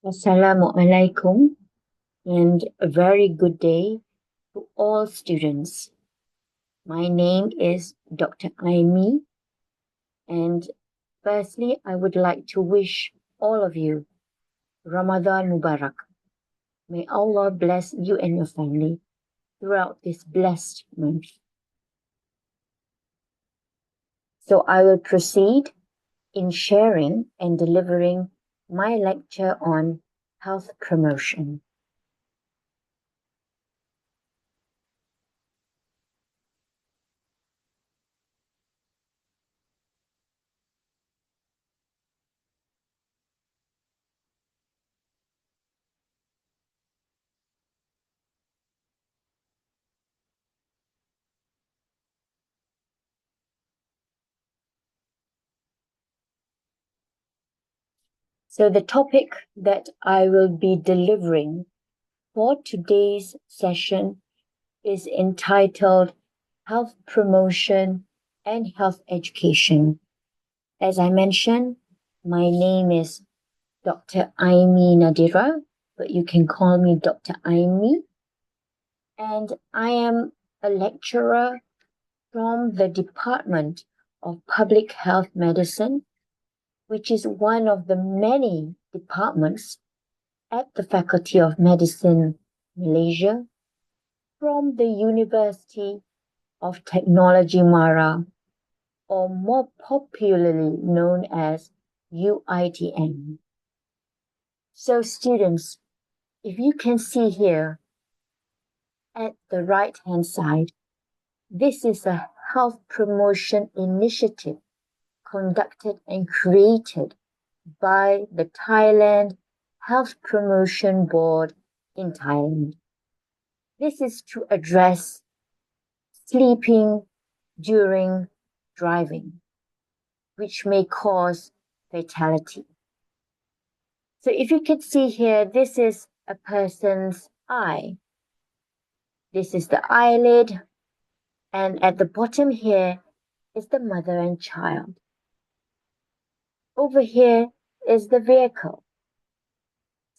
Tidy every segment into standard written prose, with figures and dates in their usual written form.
Assalamu alaikum and a very good day to all students. My name is Dr. Aimi, and firstly, I would like to wish all of you Ramadan Mubarak. May Allah bless you and your family throughout this blessed month. So I will proceed in sharing and delivering my lecture on health promotion. So the topic that I will be delivering for today's session is entitled Health Promotion and Health Education. As I mentioned, my name is Dr. Aimi Nadira, but you can call me Dr. Aimi, and I am a lecturer from the Department of Public Health Medicine, which is one of the many departments at the Faculty of Medicine, Malaysia, from the University of Technology Mara, or more popularly known as UITM. So students, if you can see here at the right-hand side, this is a health promotion initiative conducted and created by the Thailand Health Promotion Board in Thailand. This is to address sleeping during driving, which may cause fatality. So if you can see here, this is a person's eye. This is the eyelid, and at the bottom here is the mother and child. Over here is the vehicle.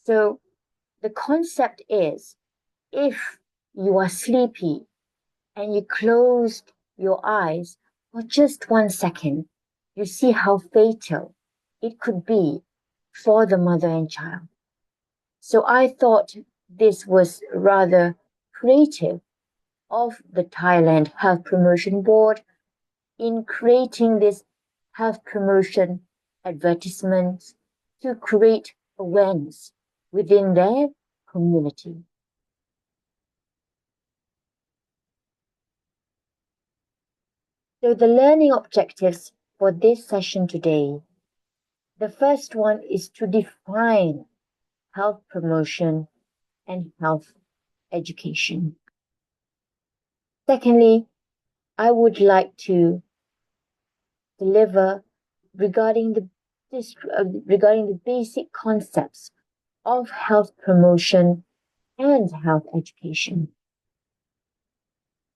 So the concept is, if you are sleepy and you closed your eyes for just 1 second, you see how fatal it could be for the mother and child. So I thought this was rather creative of the Thailand Health Promotion Board in creating this health promotion advertisements to create awareness within their community. So the learning objectives for this session today, the first one is to define health promotion and health education. Secondly, I would like to deliver regarding the basic concepts of health promotion and health education.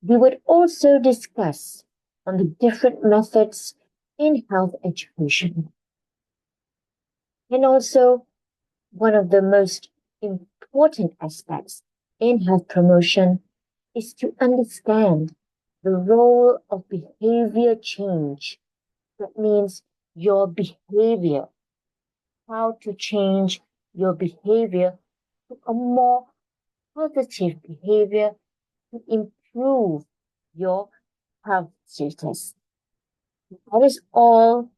We would also discuss on the different methods in health education. And also, one of the most important aspects in health promotion is to understand the role of behavior change. That means your behavior, how to change your behavior to a more positive behavior to improve your health status. That is all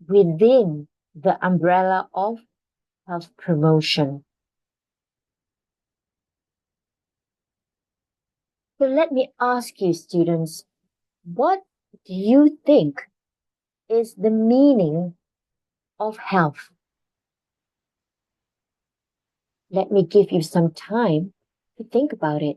within the umbrella of health promotion. So let me ask you, students, what do you think is the meaning of health? Let me give you some time to think about it.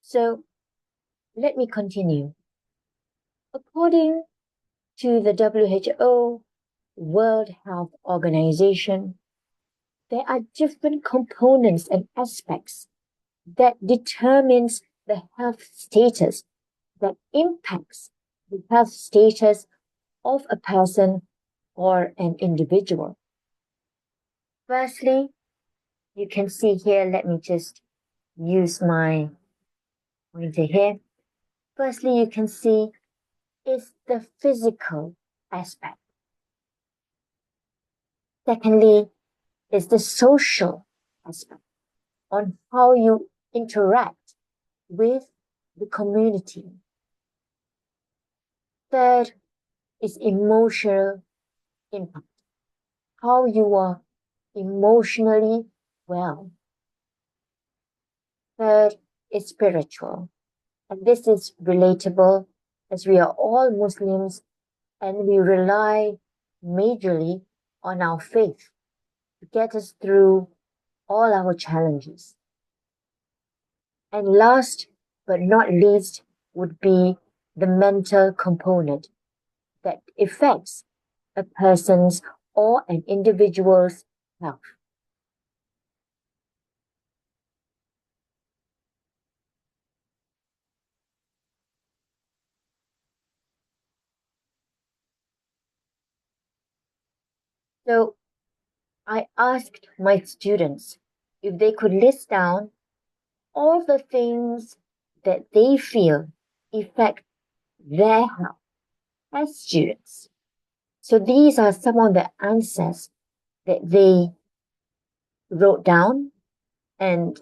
So let me continue. According to the WHO, World Health Organization, there are different components and aspects that determines the health status that impacts the health status of a person or an individual. Firstly, you can see here, let me just use my pointer here. Firstly, you can see is the physical aspect. Secondly, is the social aspect on how you interact with the community. Third is emotional impact, how you are emotionally well. Third is spiritual, and this is relatable as we are all Muslims and we rely majorly on our faith to get us through all our challenges. And last but not least would be the mental component that affects a person's or an individual's health. So I asked my students if they could list down all the things that they feel affect their health as students. So these are some of the answers that they wrote down, and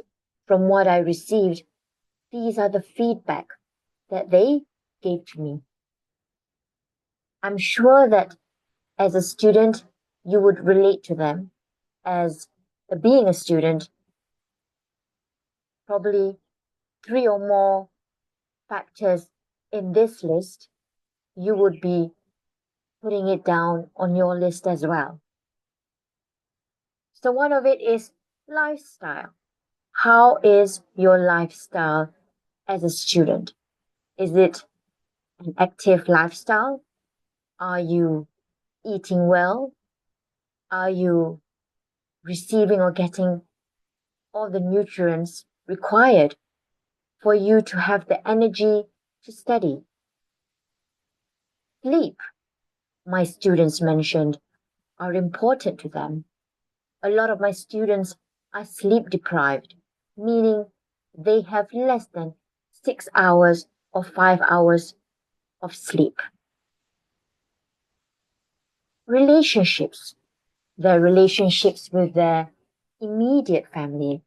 from what I received, these are the feedback that they gave to me. I'm sure that as a student, you would relate to them. As being a student, probably 3 or more factors in this list, you would be putting it down on your list as well. So one of it is lifestyle. How is your lifestyle as a student? Is it an active lifestyle? Are you eating well? Are you receiving or getting all the nutrients required for you to have the energy to study? Sleep, my students mentioned, are important to them. A lot of my students are sleep deprived, meaning they have less than 6 hours or 5 hours of sleep. Relationships, their relationships with their immediate family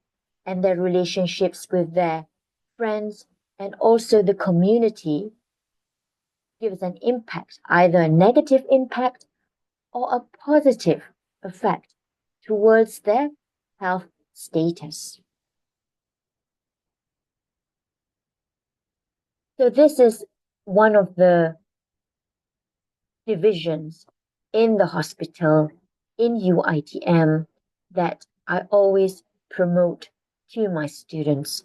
and their relationships with their friends and also the community gives an impact, either a negative impact or a positive effect towards their health status. So this is one of the divisions in the hospital in UITM that I always promote to my students.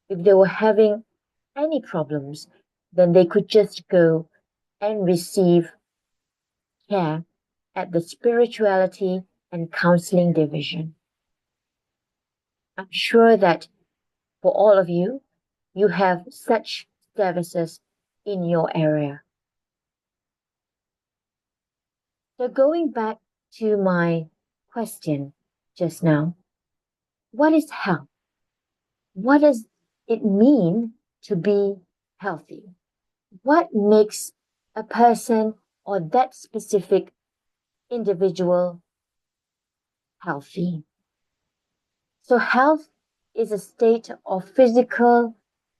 If they were having any problems, then they could just go and receive care at the spirituality and counseling division. I'm sure that for all of you, you have such services in your area. So going back to my question just now, what is health? What does it mean to be healthy? What makes a person or that specific individual healthy? So health is a state of physical,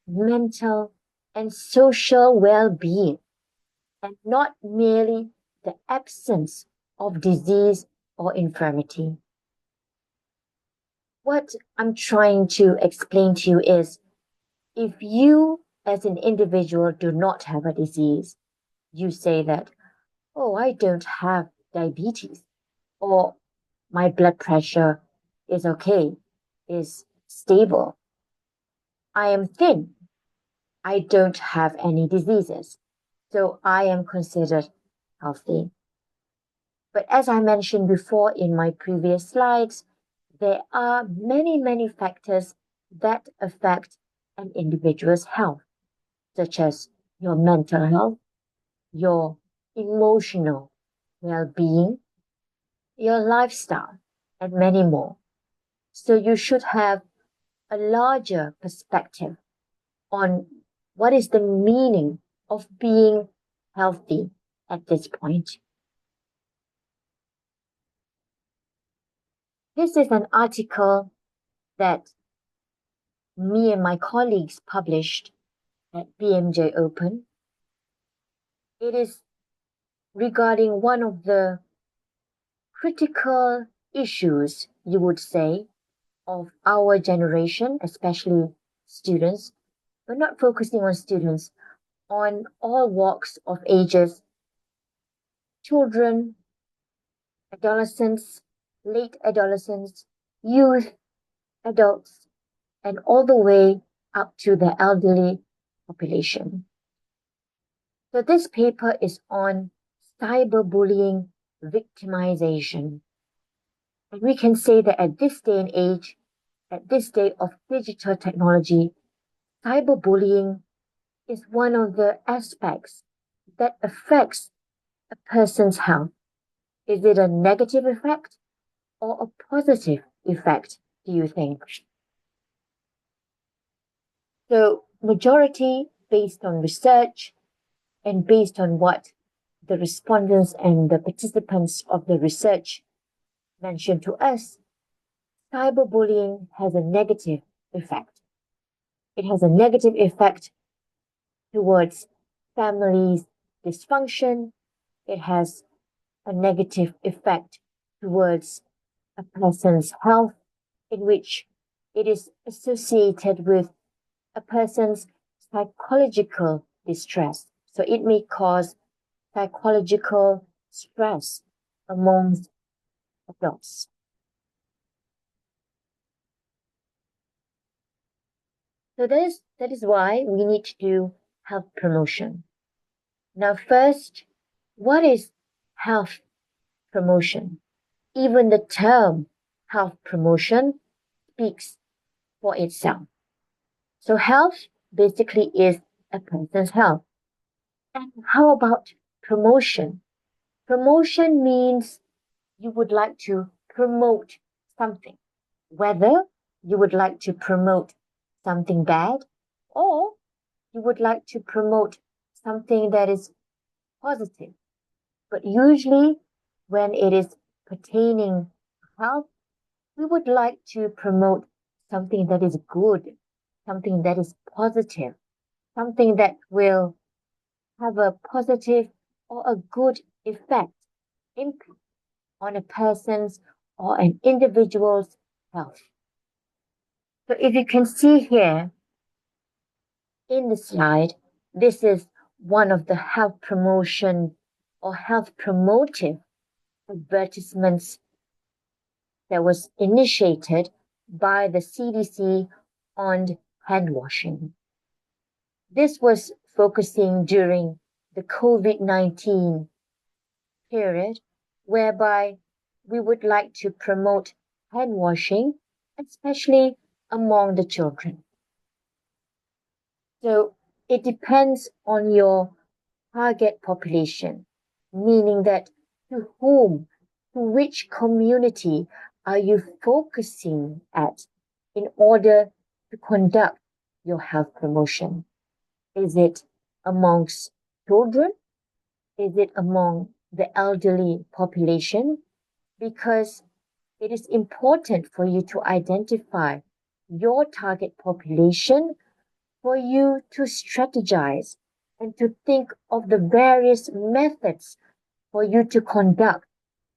mental, and social well-being, and not merely the absence of disease or infirmity. What I'm trying to explain to you is if you as an individual do not have a disease, you say that, oh, I don't have diabetes, or my blood pressure is okay, is stable. I am thin. I don't have any diseases. So I am considered healthy. But as I mentioned before in my previous slides, there are many, many factors that affect an individual's health, such as your mental health, your emotional well-being, your lifestyle, and many more. So you should have a larger perspective on what is the meaning of being healthy at this point. This is an article that me and my colleagues published at BMJ Open. It is regarding one of the critical issues, you would say, of our generation, especially students, but not focusing on students, on all walks of ages, children, adolescents, late adolescents, youth, adults, and all the way up to the elderly population. So this paper is on cyberbullying victimization. And we can say that at this day and age, at this day of digital technology, cyberbullying is one of the aspects that affects a person's health. Is it a negative effect or a positive effect, do you think? So, majority based on research and based on what the respondents and the participants of the research mentioned to us, cyberbullying has a negative effect. It has a negative effect towards families' dysfunction. It has a negative effect towards a person's health, in which it is associated with a person's psychological distress. So it may cause psychological stress amongst adults. So that is why we need to do health promotion. Now, first, what is health promotion? Even the term health promotion speaks for itself. So health basically is a person's health. And how about promotion? Promotion means you would like to promote something, whether you would like to promote something bad or you would like to promote something that is positive. But usually, when it is pertaining to health, we would like to promote something that is good, something that is positive, something that will have a positive or a good effect, impact on a person's or an individual's health. So if you can see here in the slide, this is one of the health promotion or health promotive advertisements that was initiated by the CDC on hand washing. This was focusing during the COVID-19 period, whereby we would like to promote hand washing, especially among the children. So it depends on your target population, meaning that to whom, to which community are you focusing at in order to conduct your health promotion? Is it amongst children? Is it among the elderly population? Because it is important for you to identify your target population, for you to strategize and to think of the various methods for you to conduct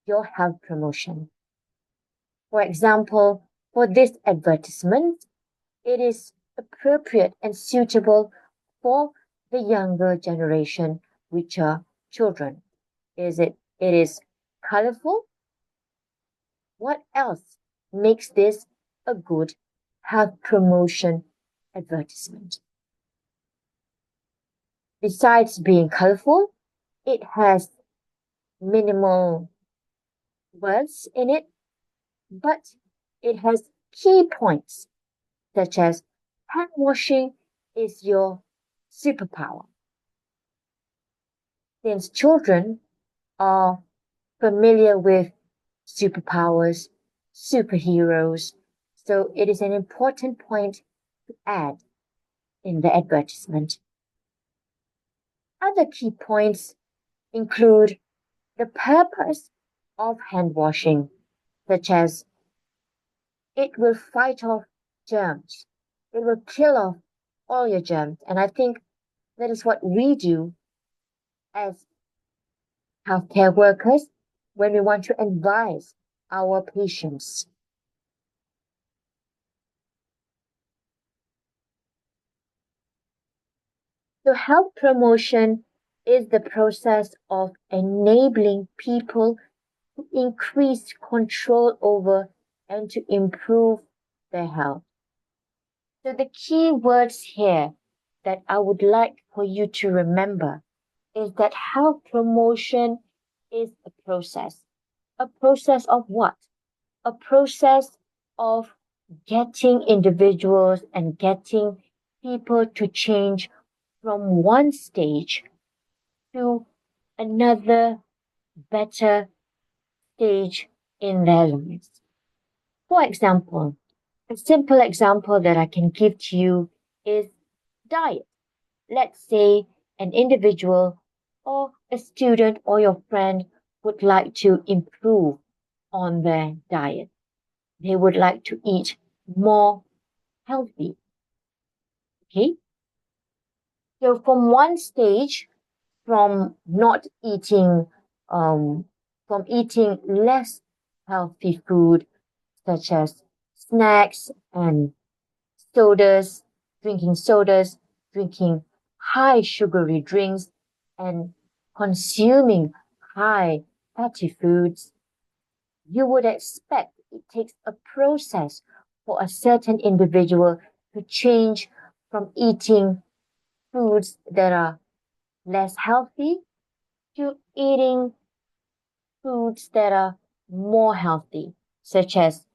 your health promotion. For example, for this advertisement, it is appropriate and suitable for the younger generation, which are children. It is colorful. What else makes this a good health promotion advertisement? Besides being colorful, it has minimal words in it, but it has key points such as hand washing is your superpower. since children are familiar with superpowers, superheroes, so it is an important point to add in the advertisement. Other key points include the purpose of hand washing, such as it will fight off germs, it will kill off all your germs. And I think that is what we do as healthcare workers when we want to advise our patients. So, health promotion is the process of enabling people to increase control over and to improve their health. So, the key words here that I would like for you to remember is that health promotion is a process. A process of what? A process of getting individuals and getting people to change from one stage to another better stage in their lives. For example, a simple example that I can give to you is diet. Let's say an individual or a student or your friend would like to improve on their diet. They would like to eat more healthy. Okay. So from one stage, from not eating, um, from eating less healthy food, such as snacks and sodas, sodas, drinking high sugary drinks, and consuming high fatty foods, you would expect it takes a process for a certain individual to change from eating foods that are less healthy to eating foods that are more healthy, such as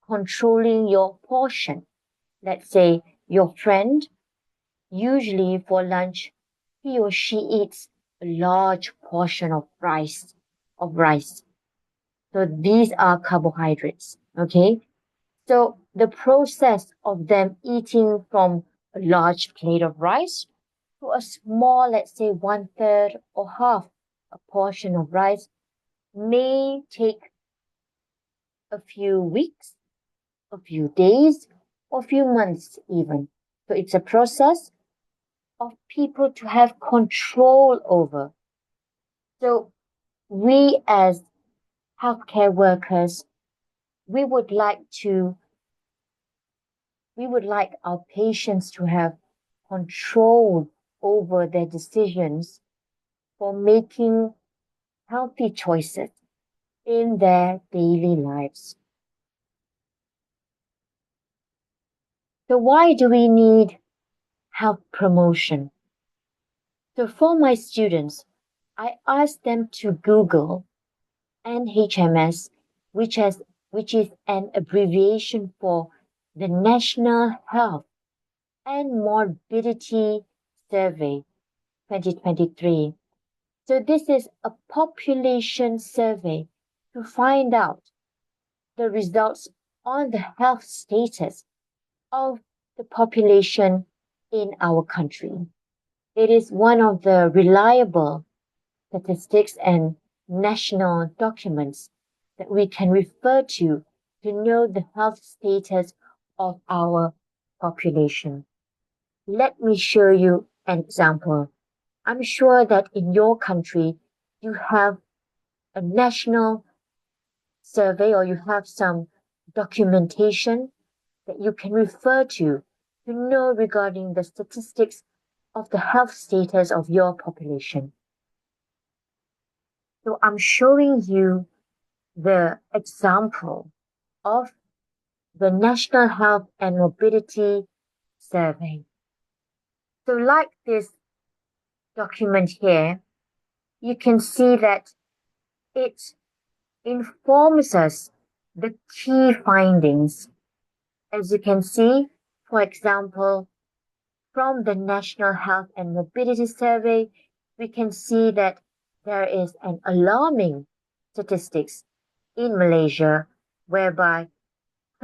controlling your portion. Let's say your friend, usually for lunch, he or she eats a large portion of rice. So these are carbohydrates, okay? So the process of them eating from a large plate of rice to a small, let's say 1/3 or half a portion of rice may take a few weeks, a few days, or a few months even. So it's a process of people to have control over. So we as healthcare workers, we would like to, we would like our patients to have control over their decisions for making healthy choices in their daily lives. So why do we need health promotion? So for my students, I asked them to Google NHMS, which is an abbreviation for the National Health and Morbidity Survey 2023. So this is a population survey to find out the results on the health status of the population in our country. It is one of the reliable statistics and national documents that we can refer to know the health status of our population. Let me show you an example. I'm sure that in your country, you have a national survey or you have some documentation that you can refer to know regarding the statistics of the health status of your population. So I'm showing you the example of the National Health and Morbidity Survey. So like this document here, you can see that it informs us the key findings. As you can see, for example, from the National Health and Morbidity Survey, we can see that there is an alarming statistics in Malaysia whereby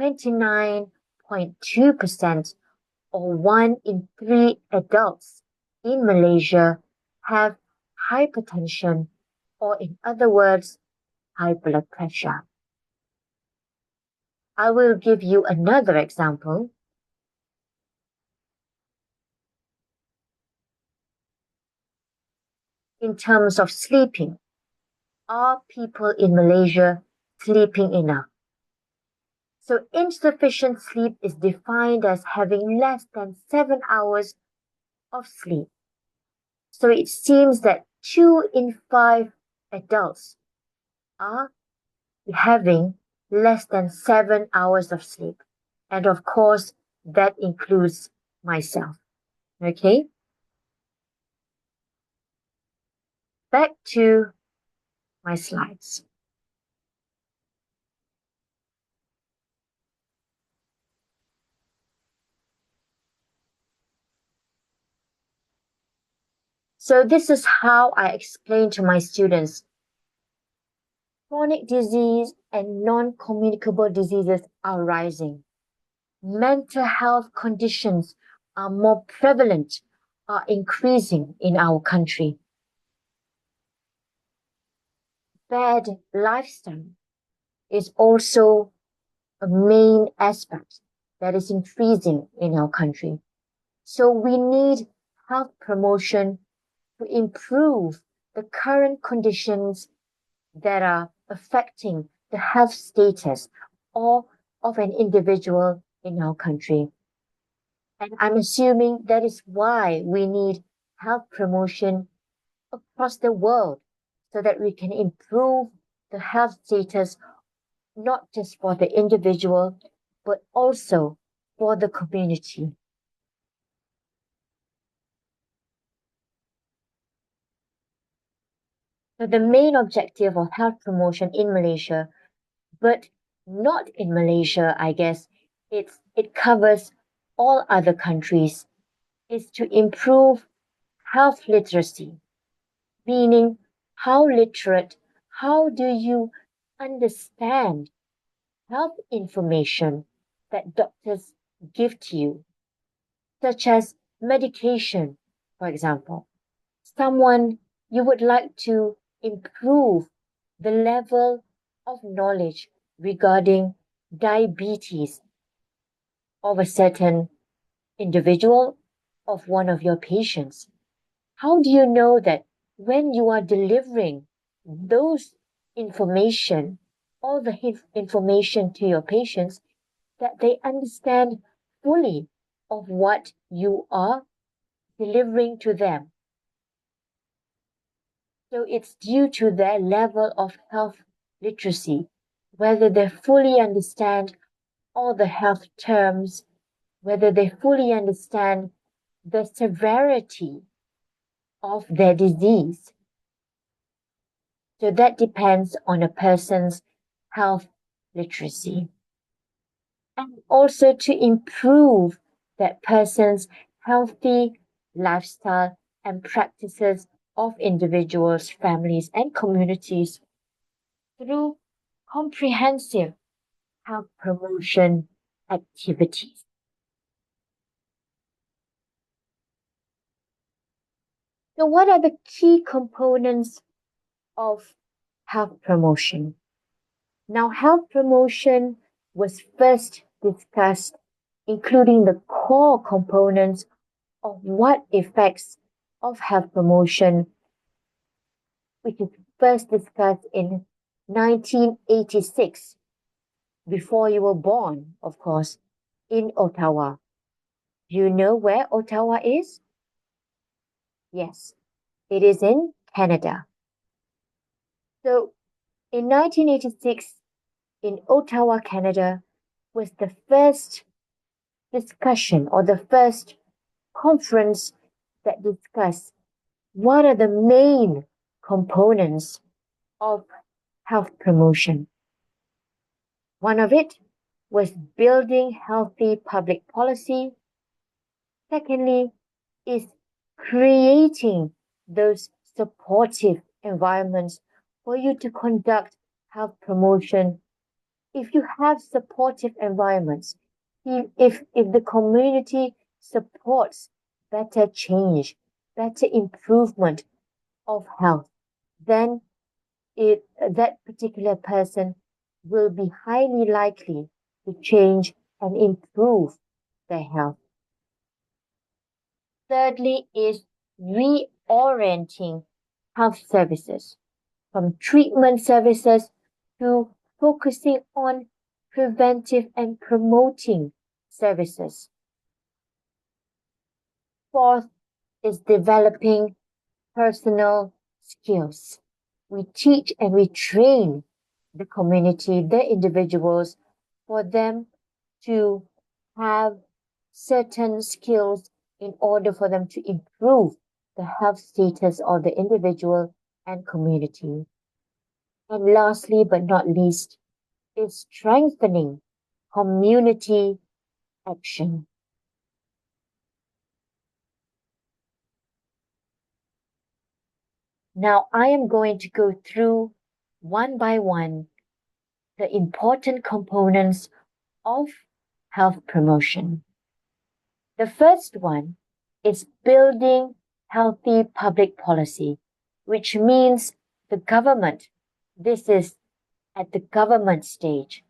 29.2% or 1 in 3 adults in Malaysia have hypertension, or in other words, high blood pressure. I will give you another example. In terms of sleeping, are people in Malaysia sleeping enough? So insufficient sleep is defined as having less than 7 hours of sleep. So it seems that 2 in 5 adults are having less than 7 hours of sleep. And of course, that includes myself. Okay? Back to my slides. So this is how I explain to my students. Chronic disease and non-communicable diseases are rising. Mental health conditions are more prevalent, are increasing in our country. Bad lifestyle is also a main aspect that is increasing in our country. So we need health promotion to improve the current conditions that are affecting the health status of an individual in our country. And I'm assuming that is why we need health promotion across the world so that we can improve the health status not just for the individual, but also for the community. So the main objective of health promotion in Malaysia, but not in Malaysia, I guess, it covers all other countries, is to improve health literacy, meaning how literate, how do you understand health information that doctors give to you, such as medication, for example. Someone you would like to improve the level of knowledge regarding diabetes of a certain individual, of one of your patients. How do you know that when you are delivering those information, all the information to your patients, that they understand fully of what you are delivering to them? So it's due to their level of health literacy, whether they fully understand all the health terms, whether they fully understand the severity of their disease. So that depends on a person's health literacy. And also to improve that person's healthy lifestyle and practices of individuals, families, and communities through comprehensive health promotion activities. So, what are the key components of health promotion? Now, health promotion was first discussed, including the core components of what effects of health promotion, which is first discussed in 1986, before you were born, of course, in Ottawa. Do you know where Ottawa is? Yes, it is in Canada. So, in 1986, in Ottawa, Canada, was the first discussion or the first conference that discussed what are the main components of health promotion. One of it was building healthy public policy. Secondly, is creating those supportive environments for you to conduct health promotion. If you have supportive environments, if the community supports better change, better improvement of health, then that particular person will be highly likely to change and improve their health. Thirdly is reorienting health services from treatment services to focusing on preventive and promoting services. Fourth is developing personal skills. We teach and we train the community, the individuals, for them to have certain skills in order for them to improve the health status of the individual and community. And lastly, but not least, is strengthening community action. Now, I am going to go through one by one the important components of health promotion. The first one is building healthy public policy, which means the government, this is at the government stage,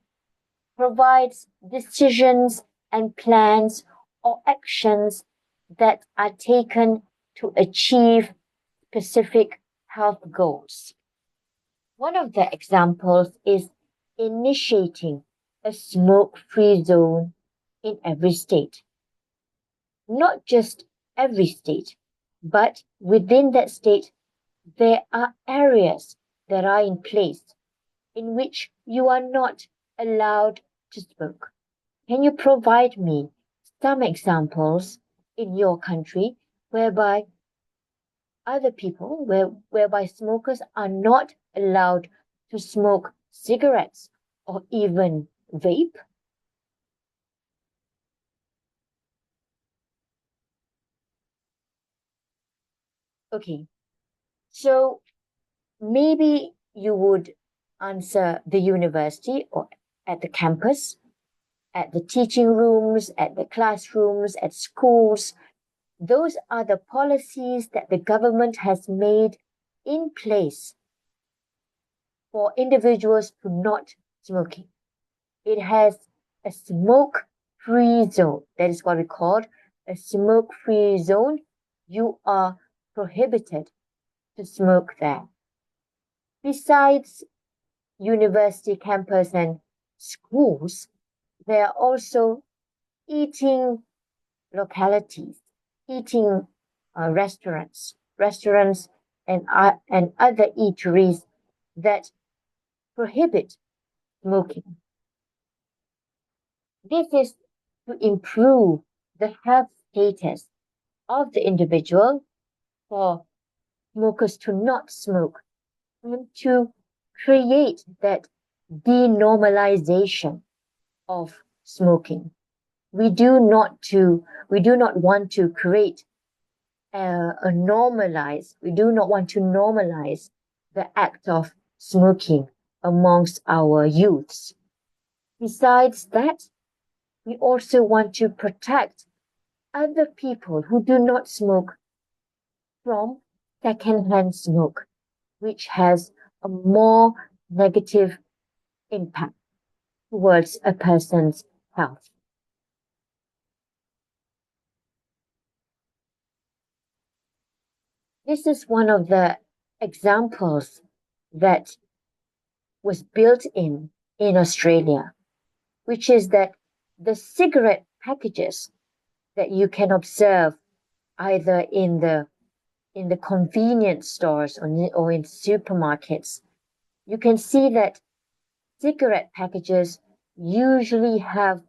provides decisions and plans or actions that are taken to achieve specific health goals. One of the examples is initiating a smoke-free zone in every state. Not just every state, but within that state, there are areas that are in place in which you are not allowed to smoke. Can you provide me some examples in your country whereby other people, whereby smokers are not allowed to smoke cigarettes or even vape? Okay, so maybe you would answer the university or at the campus, at the teaching rooms, at the classrooms, at schools. Those are the policies that the government has made in place for individuals to not smoking. It has a smoke-free zone. That is what we call a smoke-free zone. You are prohibited to smoke there. Besides university campus and schools, there are also eating localities, eating restaurants and other eateries that prohibit smoking. This is to improve the health status of the individual, for smokers to not smoke, and to create that denormalization of smoking. We do not want to create we do not want to normalize the act of smoking amongst our youths. Besides that, we also want to protect other people who do not smoke from secondhand smoke, which has a more negative impact towards a person's health. This is one of the examples that was built in Australia, which is that the cigarette packages that you can observe either in the convenience stores or in supermarkets, you can see that cigarette packages usually have,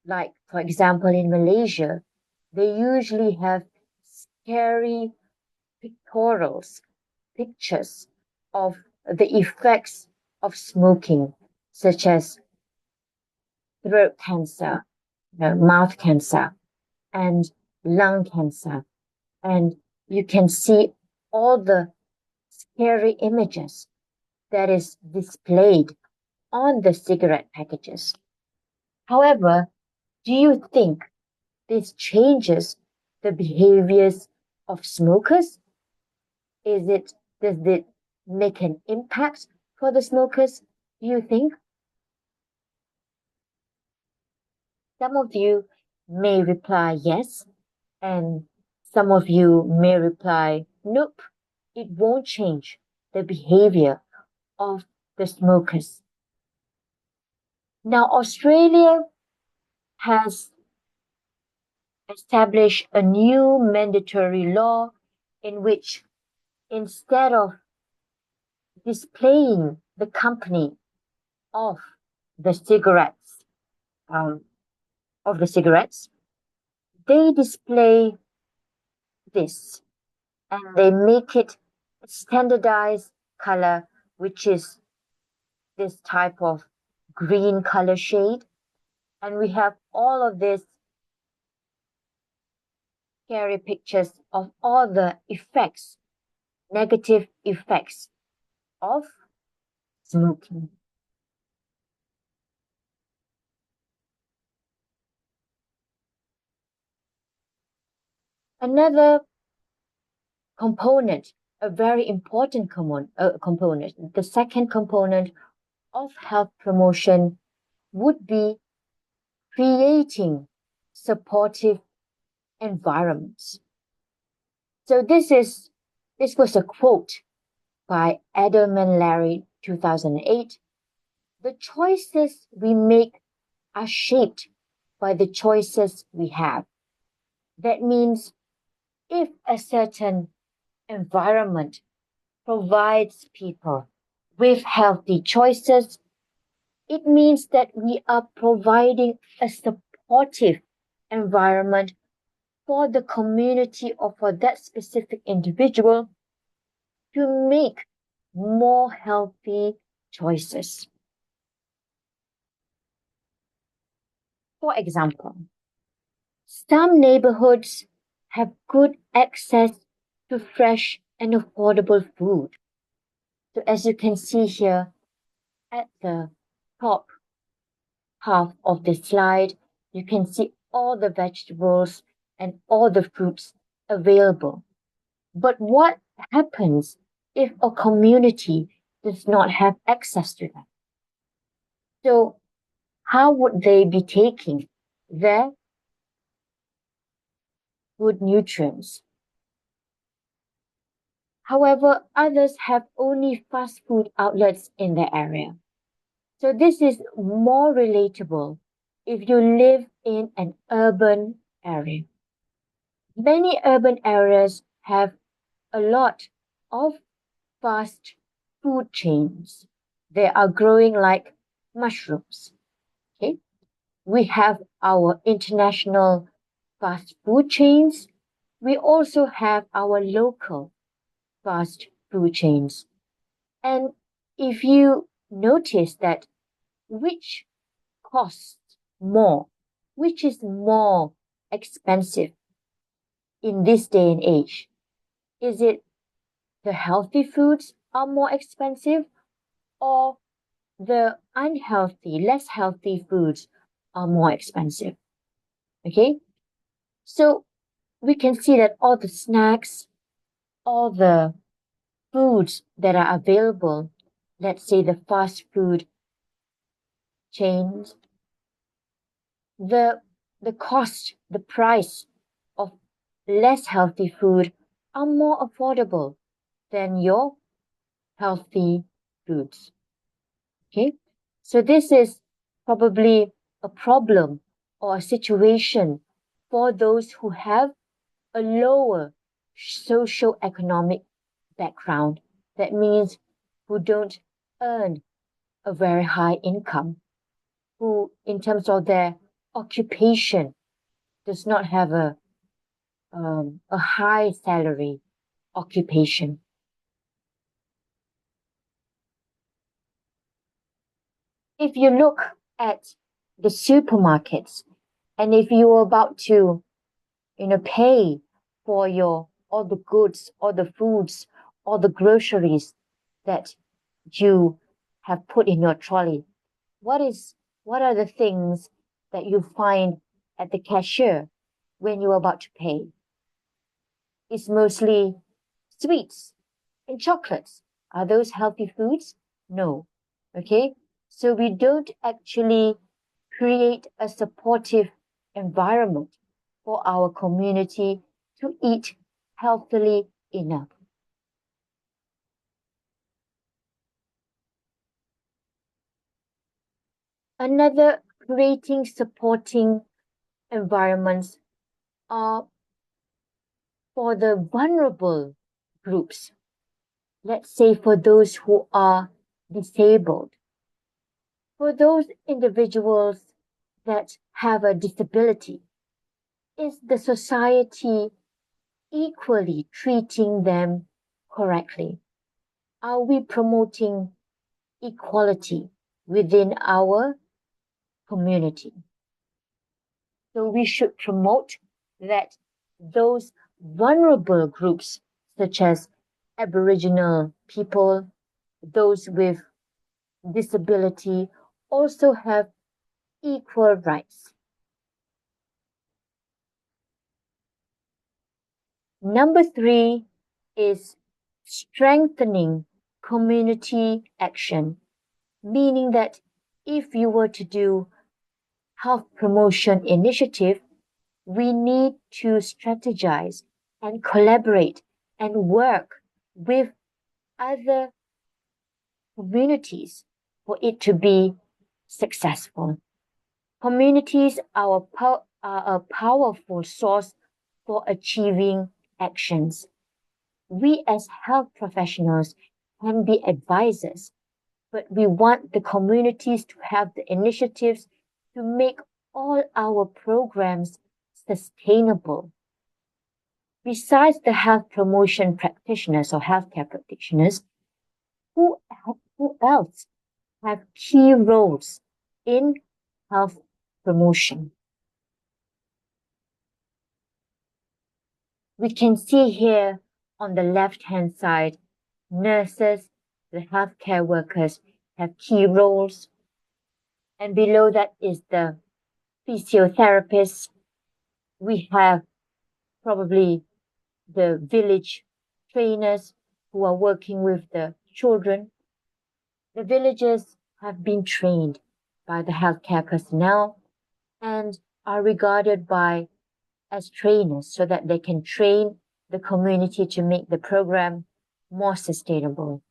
like for example in Malaysia, they usually have scary pictorials, pictures of the effects of smoking, such as throat cancer, mouth cancer, and lung cancer. And you can see all the scary images that is displayed on the cigarette packages. However, do you think this changes the behaviors of smokers? Does it make an impact for the smokers, do you think? Some of you may reply yes, and some of you may reply nope, it won't change the behavior of the smokers. Now, Australia has established a new mandatory law in which instead of displaying the company of the cigarettes, um, they display this and they make it a standardized color, which is this type of green color shade. And we have all of these scary pictures of all the effects, negative effects of smoking. Another component, a very important component, the second component of health promotion would be creating supportive environments. So this was a quote by Adam and Larry, 2008. The choices we make are shaped by the choices we have. That means if a certain environment provides people with healthy choices, it means that we are providing a supportive environment for the community or for that specific individual to make more healthy choices. For example, some neighborhoods have good access to fresh and affordable food. So as you can see here at the top half of the slide, you can see all the vegetables and all the fruits available. But what happens if a community does not have access to them? So how would they be taking their good nutrients? However, others have only fast food outlets in their area. So this is more relatable if you live in an urban area. Many urban areas have a lot of fast food chains. They are growing like mushrooms. Okay? We have our international fast food chains. We also have our local fast food chains. And if you notice that which costs more, which is more expensive in this day and age, is it the healthy foods are more expensive or the unhealthy, less healthy foods are more expensive? Okay, so we can see that all the snacks, all the foods that are available, let's say the fast food chains, the cost, the price of less healthy food are more affordable than your healthy foods. Okay, so this is probably a problem or a situation for those who have a lower socio-economic background. That means who don't earn a very high income, who, in terms of their occupation, does not have a high salary occupation. If you look at the supermarkets, and if you are about to, pay for your all the goods, all the foods, all the groceries that you have put in your trolley? What are the things that you find at the cashier when you're about to pay? It's mostly sweets and chocolates. Are those healthy foods? No. Okay? So we don't actually create a supportive environment for our community to eat healthily enough. Another creating supporting environments are for the vulnerable groups. Let's say for those who are disabled, for those individuals that have a disability. Is the society equally treating them correctly? Are we promoting equality within our community? So we should promote that those vulnerable groups, such as Aboriginal people, those with disability, also have equal rights. Number three is strengthening community action, meaning that if you were to do health promotion initiative, we need to strategize and collaborate and work with other communities for it to be successful. Communities are a powerful source for achieving actions. We as health professionals can be advisors, but we want the communities to have the initiatives to make all our programs sustainable. Besides the health promotion practitioners or healthcare practitioners, who, who else have key roles in health promotion? We can see here on the left-hand side, nurses, the healthcare workers have key roles. And below that is the physiotherapists. We have probably the village trainers who are working with the children. The villagers have been trained by the healthcare personnel and are regarded by as trainers so that they can train the community to make the program more sustainable.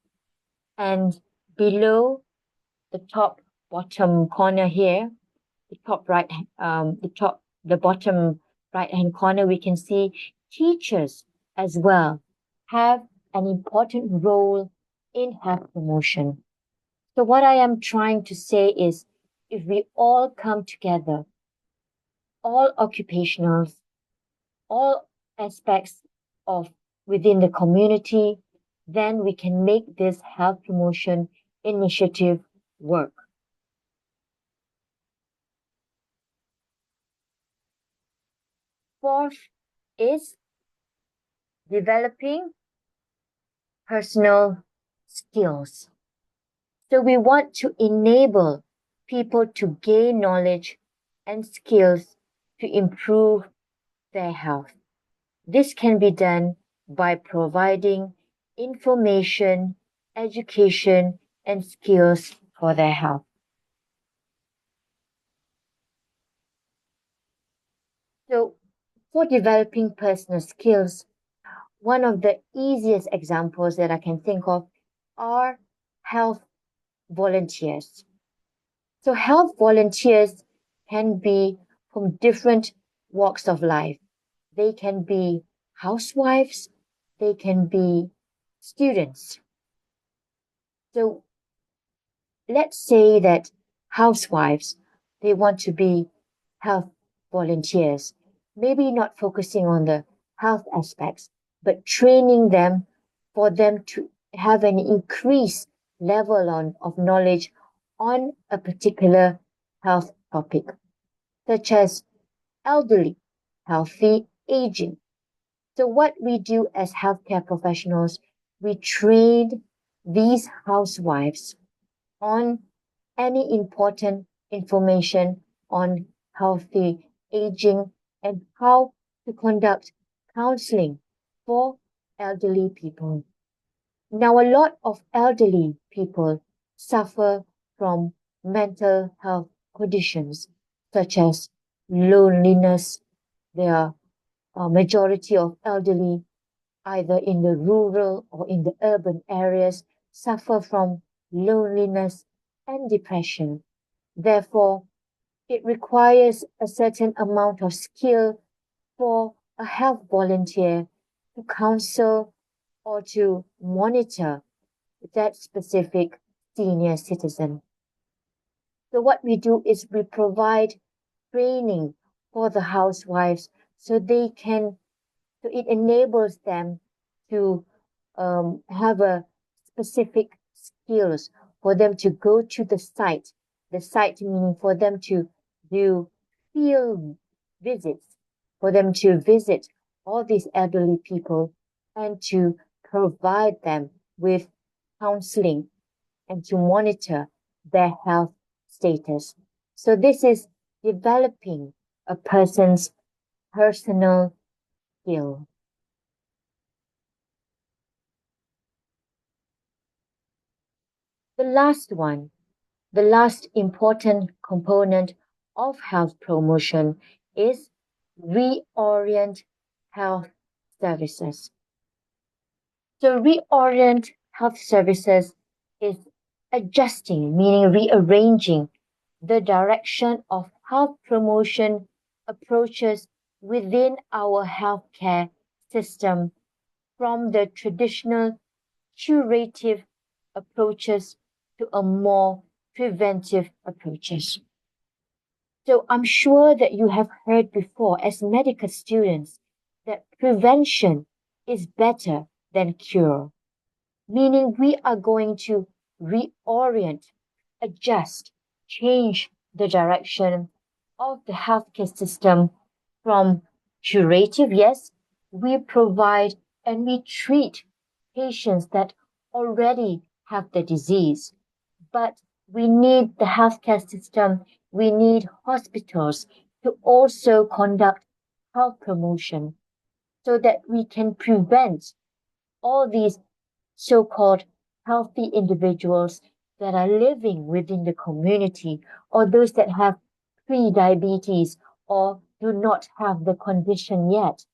And below the top bottom corner here, the bottom right hand corner, we can see teachers as well have an important role in health promotion. So what I am trying to say is if we all come together, all occupationals, all aspects of within the community, then we can make this health promotion initiative work. Fourth is developing personal skills. So we want to enable people to gain knowledge and skills to improve their health. This can be done by providing information, education, and skills for their health. So, for developing personal skills, one of the easiest examples that I can think of are health volunteers. So, health volunteers can be from different walks of life. They can be housewives, they can be students. So let's say that housewives, they want to be health volunteers, maybe not focusing on the health aspects, but training them for them to have an increased level of knowledge on a particular health topic, such as elderly, healthy aging. So what we do as healthcare professionals, we train these housewives on any important information on healthy aging and how to conduct counseling for elderly people. Now, a lot of elderly people suffer from mental health conditions such as loneliness. There are a majority of elderly, either in the rural or in the urban areas, suffer from loneliness and depression. Therefore, it requires a certain amount of skill for a health volunteer to counsel or to monitor that specific senior citizen. So what we do is we provide training for the housewives so so it enables them to have a specific skills for them to go to the site meaning for them to do field visits, for them to visit all these elderly people and to provide them with counseling and to monitor their health status. So this is developing a person's personal skill. The last one, the last important component of health promotion is reorient health services. So reorient health services is adjusting, meaning rearranging the direction of health promotion approaches within our healthcare system from the traditional curative approaches to a more preventive approaches. So I'm sure that you have heard before as medical students that prevention is better than cure, meaning we are going to reorient, adjust, change the direction of the healthcare system from curative, yes, we provide and we treat patients that already have the disease, but we need the healthcare system, we need hospitals to also conduct health promotion so that we can prevent all these so-called healthy individuals that are living within the community or those that have pre-diabetes or do not have the condition yet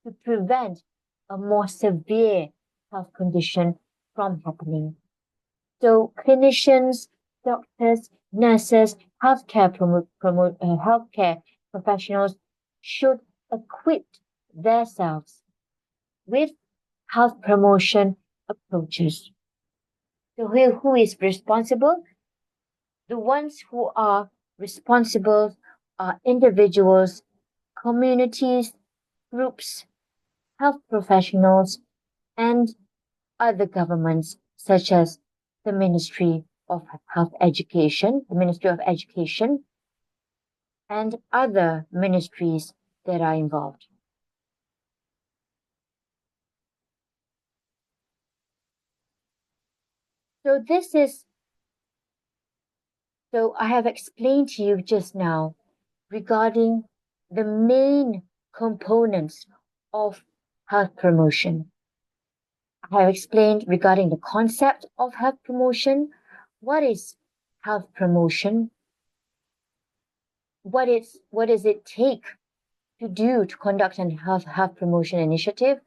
to prevent a more severe health condition from happening. So clinicians, doctors, nurses, healthcare professionals should equip themselves with health promotion approaches. So who is responsible? The ones who are responsible are individuals, communities, groups, health professionals, and other governments such as the Ministry of Health Education, the Ministry of Education, and other ministries that are involved. So so I have explained to you just now regarding the main components of health promotion. I have explained regarding the concept of health promotion. What is health promotion? What does it take to do to conduct a health promotion initiative?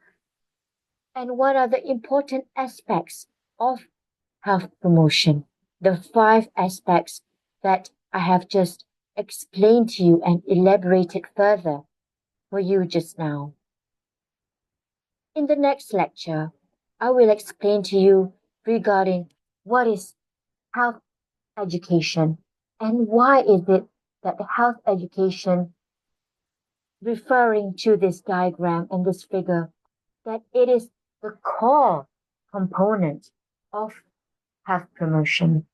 And what are the important aspects of health promotion? The 5 aspects that I have just explained to you and elaborated further for you just now. In the next lecture, I will explain to you regarding what is health education and why is it that the health education referring to this diagram and this figure that it is the core component of health promotion.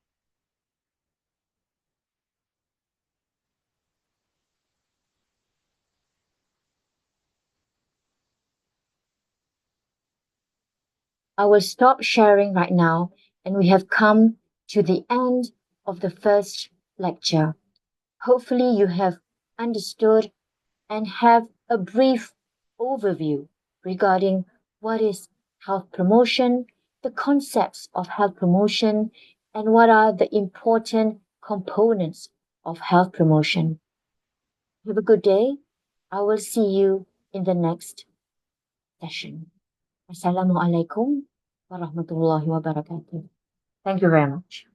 I will stop sharing right now, and we have come to the end of the first lecture. Hopefully, you have understood and have a brief overview regarding what is health promotion, the concepts of health promotion, and what are the important components of health promotion. Have a good day. I will see you in the next session. Assalamualaikum warahmatullahi wabarakatuh. Thank you very much.